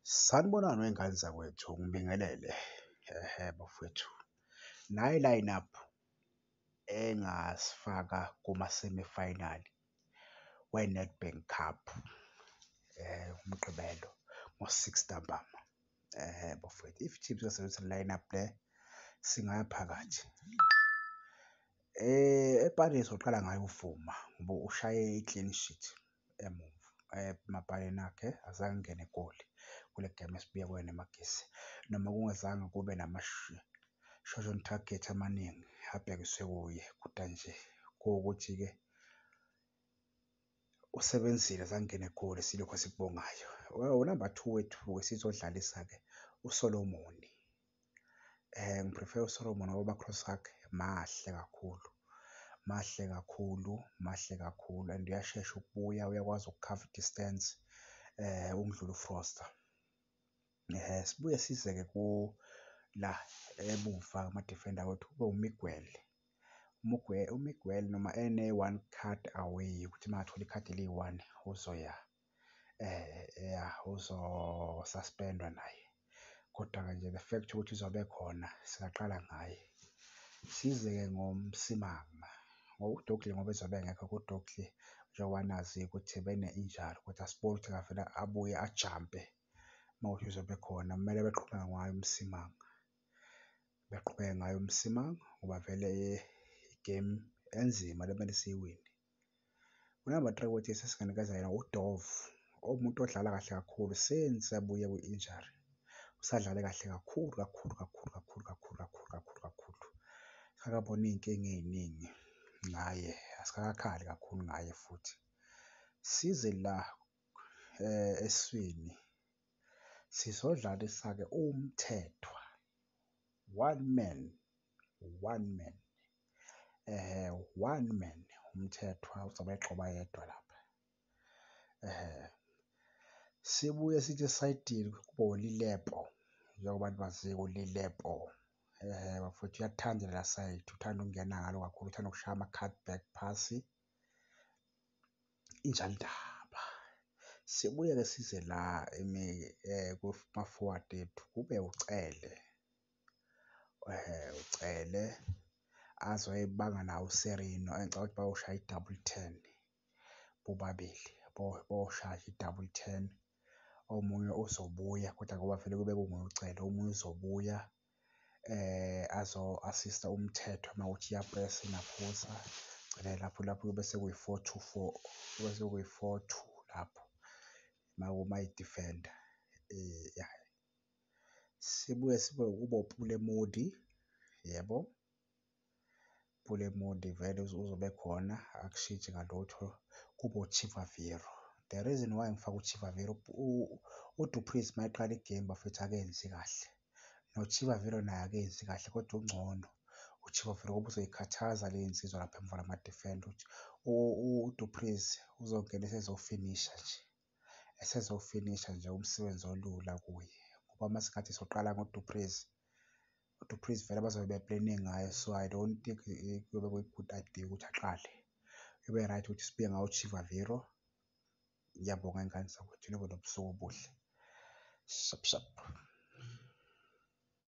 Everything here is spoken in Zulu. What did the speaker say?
Sanibonani wey'ngane zakwethu, ngibingelele bafowethu. Nayi i-line-up engasifaka kuma-semi-final we-Nedbank Cup uMgqibelo ngo-6 ntambama. Bafowethu, if teams zosebenzisa le-line-up le singaya phakathi. Epaleni soqala ngayo uVuma ngoba ushaye i-clean sheet emuva emapaleni akhe azange angene egoli kule game esibuya kuyona eMagesi, noma kungazange kube shot on target amaningi abhekiswe kuye, kodwa nje kuwukuthi-ke usebenzile azange angene egoli, silokhu sikubongayo. Unamba 2 wethu-ke sizodlalisa-ke uSolomon. Ngi-prefer-a uSolomon ngoba ama-cross akhe mahle kakhulu, mahle kakhulu, mahle kakhulu and uyashesha ukubuya, uyakwazi ukukhava i-distance ukundlula uFroster. Sibuye size-ke la emuva ama-defender wethu kube uMiguel. uMiguel noma ene-one card away ukuthi makathola ikhadi eliyi-1 uzoya uzo-suspend-wa naye, kodwa-ke nje the fact ukuthi uzobe khona singaqala ngaye. Size-ke ngoMsimanga uDokley ngoba ezobe engekho uDokley njengoba nazi ukuthi bene-injury kodwa asiboni ukuthi angavele abuye ajampe mawukuthi uzobe khona, kumele beqhubeke ngayo uMsimanga, beqhubeke ngayo uMsimanga ngoba vele i-game enzima le kumele siyiwine. Unamba 3 wethu sesinganikeza yena uDove, uwumuntu odlala kahle kakhulu since abuye kwi-injury, usadlale kahle kakhulu kakhulu kakhulu kakhulu kakhulu kakhulu kakhulu kakhulu. Sakabona iy'nkinga ey'ningi ngaye, asikakakhali kakhulu ngaye futhi. Size la eswini sizodlalisa-ke uMthethwa, one man uMthethwa uzobe egxoba yedwa lapha. Sibuye sithi esayidini kube uLilepo njengoba nimaziyo uLilepo bafowethu uyakuthanda lela sayidi, uthanda ukungena ngalo kakhulu, uthanda ukushaya ama-cutback pass, injalo indaba. Sibuye-ke size la kuma-forward ethu kube uCele, uCele azoyibanga nawo uSerino engicabanga ukuthi bayoshaya i-double 10 bobabili, boshaya i-double 10. Omunye uzobuya kodwa ngoba vele kube kunguye uCele, omunye uzobuya azo-assist-a uMthethwa mawukuthi iyapresa inaphuza, gcine lapho bese kuyi-4-2-4, bese kuyi-4-2 lapho mayidifenda ya. Sibuye kube uPulemodi, yebo, uPulemodi vele uzobe khona akushintshi ngalutho, kube uChivaviro. The reason why ngifaka uChivaviro, uDu Plessis mayeqala igame bafethu akenzi kahle, noChivaviro naye akenzi kahle kodwa ungcono uChivaviro ngoba uzoyikhuthaza le nsizwa lapha emva kwama-defender ukuthi uDu Plessis uzongena esezofinisha nje umsebenzi olula kuye ngoba masingathi soqala ngoDu Plessis, uDu Plessis vele bazobe beplene ngayo, so I don't think kuyobe kuyi-good idea ukuthi aqale. Kube right ukuthi sibuye ngawo uChivaviro. Ngiyabonga iy'ngane zakwethu, nibe nobusuku obuhle, shap shap.